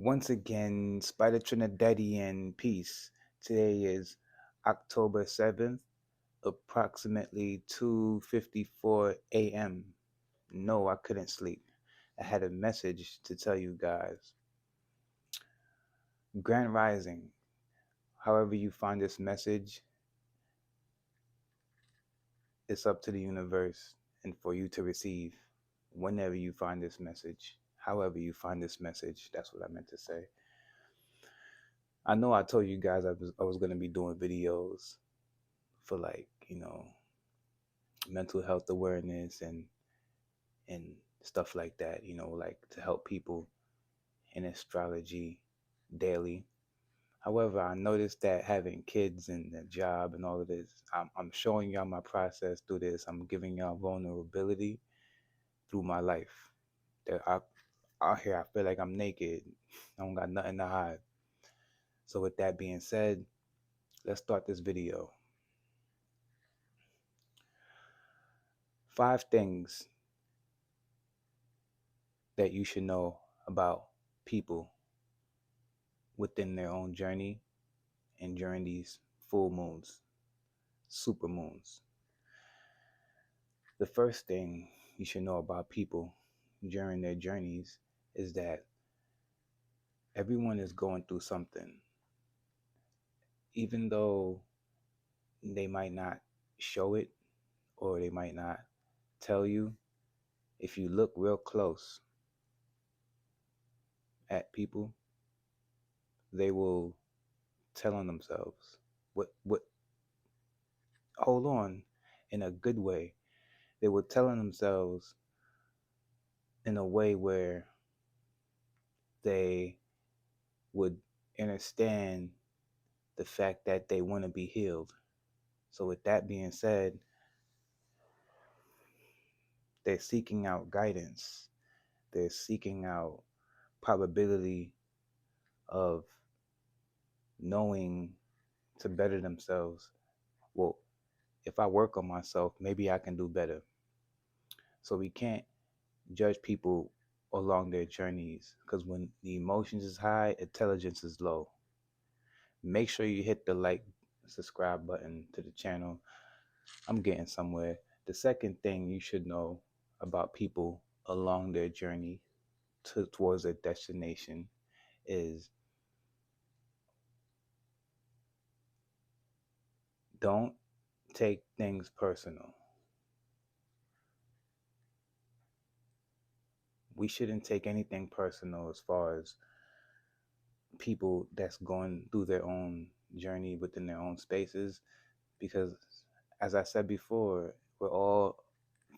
Once again, Spider Trinidadian peace. Today is October 7th, approximately 2:54 a.m. No, I couldn't sleep. I had a message to tell you guys. Grand Rising, however you find this message, it's up to the universe and for you to receive whenever you find this message. However you find this message, that's what I meant to say. I know I told you guys I was going to be doing videos for mental health awareness and stuff like that, like to help people in astrology daily. However, I noticed that having kids and a job and all of this, I'm showing y'all my process through this. I'm giving y'all vulnerability through my life. That out here, I feel like I'm naked. I don't got nothing to hide. So with that being said, let's start this video. 5 things that you should know about people within their own journey and during these full moons, super moons. The first thing you should know about people during their journeys is that everyone is going through something. Even though they might not show it or they might not tell you, if you look real close at people, they will tell on themselves. What hold on, in a good way. They will tell on themselves in a way where they would understand the fact that they want to be healed. So with that being said, they're seeking out guidance. They're seeking out probability of knowing to better themselves. Well, if I work on myself, maybe I can do better. So we can't judge people along their journeys because when the emotions is high, intelligence is low. Make sure you hit the like, subscribe button to the channel. I'm getting somewhere. The second thing you should know about people along their journey towards their destination is don't take things personal. We shouldn't take anything personal as far as people that's going through their own journey within their own spaces, because as I said before, we're all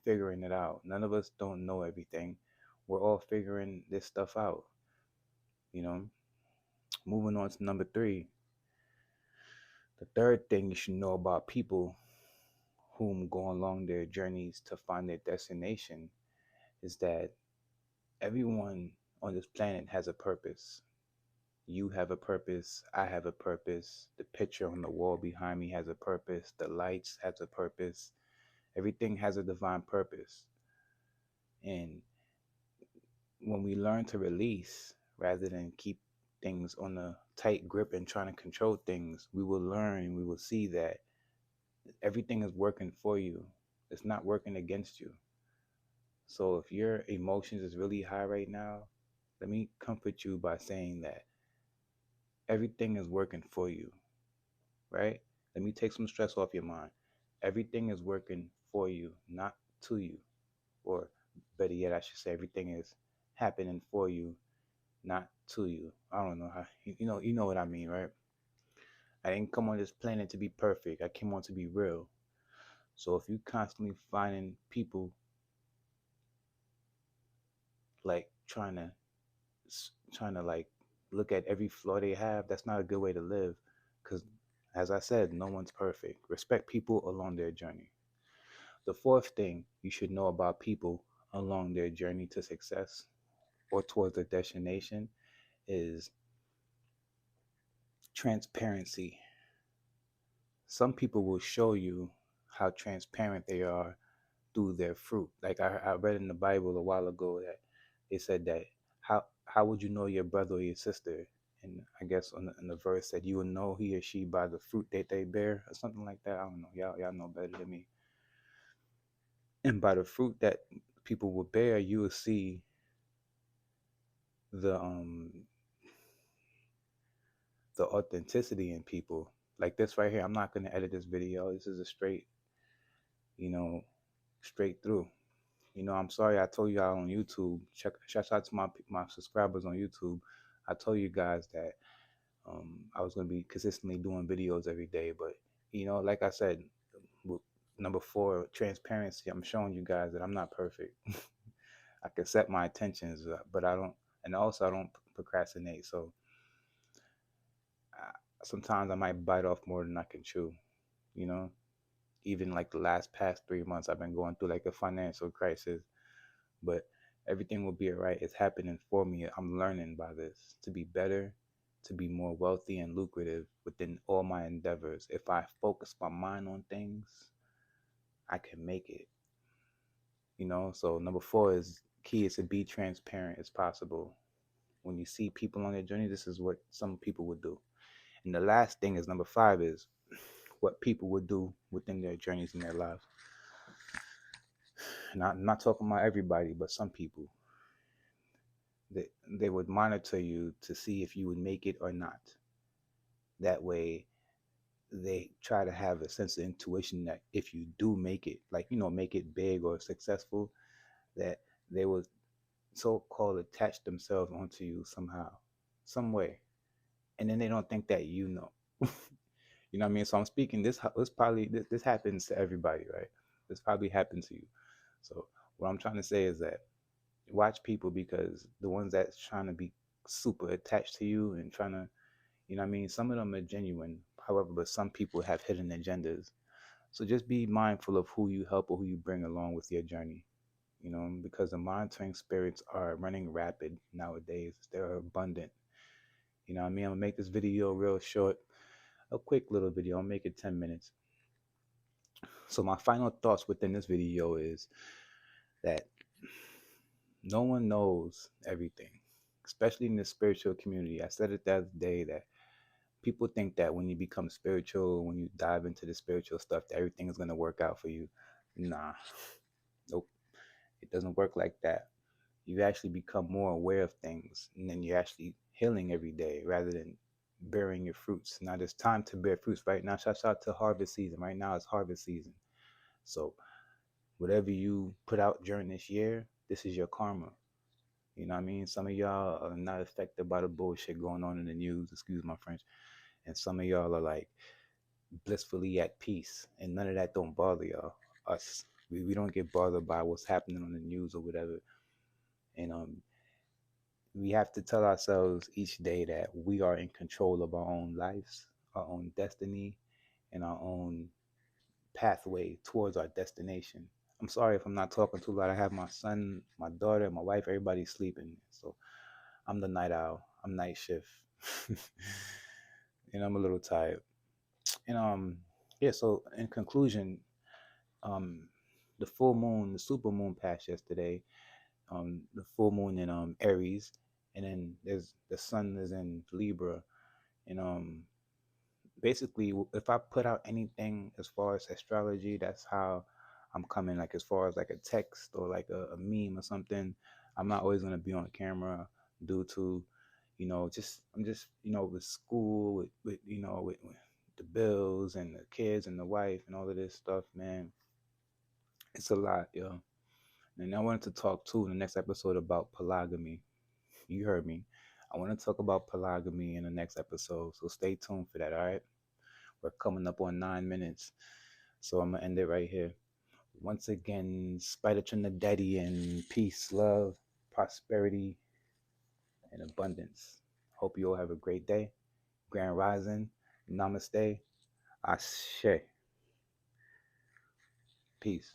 figuring it out. None of us don't know everything. We're all figuring this stuff out, you know. Moving on to number 3. The third thing you should know about people whom go along their journeys to find their destination is that everyone on this planet has a purpose. You have a purpose. I have a purpose. The picture on the wall behind me has a purpose. The lights has a purpose. Everything has a divine purpose. And when we learn to release rather than keep things on a tight grip and trying to control things, we will learn, we will see that everything is working for you. It's not working against you. So if your emotions is really high right now, let me comfort you by saying that everything is working for you, right? Let me take some stress off your mind. Everything is working for you, not to you. Or better yet, I should say everything is happening for you, not to you. I don't know how you know what I mean, right? I didn't come on this planet to be perfect. I came on to be real. So if you constantly finding people like trying to like look at every flaw they have, that's not a good way to live. Because as I said, no one's perfect. Respect people along their journey. The fourth thing you should know about people along their journey to success or towards their destination is transparency. Some people will show you how transparent they are through their fruit. Like I read in the Bible a while ago that it said that how would you know your brother or your sister? And I guess in the verse said you will know he or she by the fruit that they bear, or something like that. I don't know. Y'all know better than me. And by the fruit that people will bear, you will see the the authenticity in people. Like this right here, I'm not gonna edit this video. This is a straight, you know, straight through. I'm sorry I told y'all on YouTube. Shout out to my subscribers on YouTube. I told you guys that I was gonna be consistently doing videos every day, but like I said, number 4, transparency. I'm showing you guys that I'm not perfect. I can set my intentions, but I don't, and also I don't procrastinate. So sometimes I might bite off more than I can chew. You know, even like the past 3 months, I've been going through like a financial crisis, but everything will be all right. It's happening for me. I'm learning by this to be better, to be more wealthy and lucrative within all my endeavors. If I focus my mind on things, I can make it. So number 4 is key is to be transparent as possible. When you see people on their journey, this is what some people would do. And the last thing is number 5 is what people would do within their journeys in their lives. I'm not talking about everybody, but some people. They would monitor you to see if you would make it or not. That way, they try to have a sense of intuition that if you do make it, like, make it big or successful, that they will so-called attach themselves onto you somehow, some way. And then they don't think that you know. You know what I mean? So I'm speaking, this happens to everybody, right? This probably happened to you. So what I'm trying to say is that watch people, because the ones that's trying to be super attached to you and trying to, what I mean, some of them are genuine, however, but some people have hidden agendas. So just be mindful of who you help or who you bring along with your journey, because the monitoring spirits are running rapid nowadays. They're abundant. You know what I mean? I'm gonna make this video real short, a quick little video. I'll make it 10 minutes. So my final thoughts within this video is that no one knows everything, especially in the spiritual community. I said it the other day that people think that when you become spiritual, when you dive into the spiritual stuff, that everything is going to work out for you. Nah, nope. It doesn't work like that. You actually become more aware of things, and then you're actually healing every day rather than bearing your fruits. Now there's time to bear fruits right now. Shout out to harvest season. Right now it's harvest season. So whatever you put out during this year, this is your karma. You know what I mean? Some of y'all are not affected by the bullshit going on in the news, excuse my French. And some of y'all are like blissfully at peace, and none of that don't bother y'all. Us, we don't get bothered by what's happening on the news or whatever. And we have to tell ourselves each day that we are in control of our own lives, our own destiny, and our own pathway towards our destination. I'm sorry if I'm not talking too loud. I have my son, my daughter, my wife, everybody's sleeping. So I'm the night owl. I'm night shift. And I'm a little tired. And yeah, so in conclusion, um the full moon, the super moon passed yesterday. The full moon in Aries, and then there's the sun is in Libra. And basically, if I put out anything as far as astrology, that's how I'm coming. Like as far as like a text or like a meme or something, I'm not always gonna be on camera due to, I'm just with school, with the bills and the kids and the wife and all of this stuff, man. It's a lot, yo. And I wanted to talk too in the next episode about polygamy. You heard me. I want to talk about polygamy in the next episode, so stay tuned for that. All right. We're coming up on 9 minutes. So I'm going to end it right here. Once again, SPYDA Trinidaddy, and peace, love, prosperity, and abundance. Hope you all have a great day. Grand Rising. Namaste. Ashe. Peace.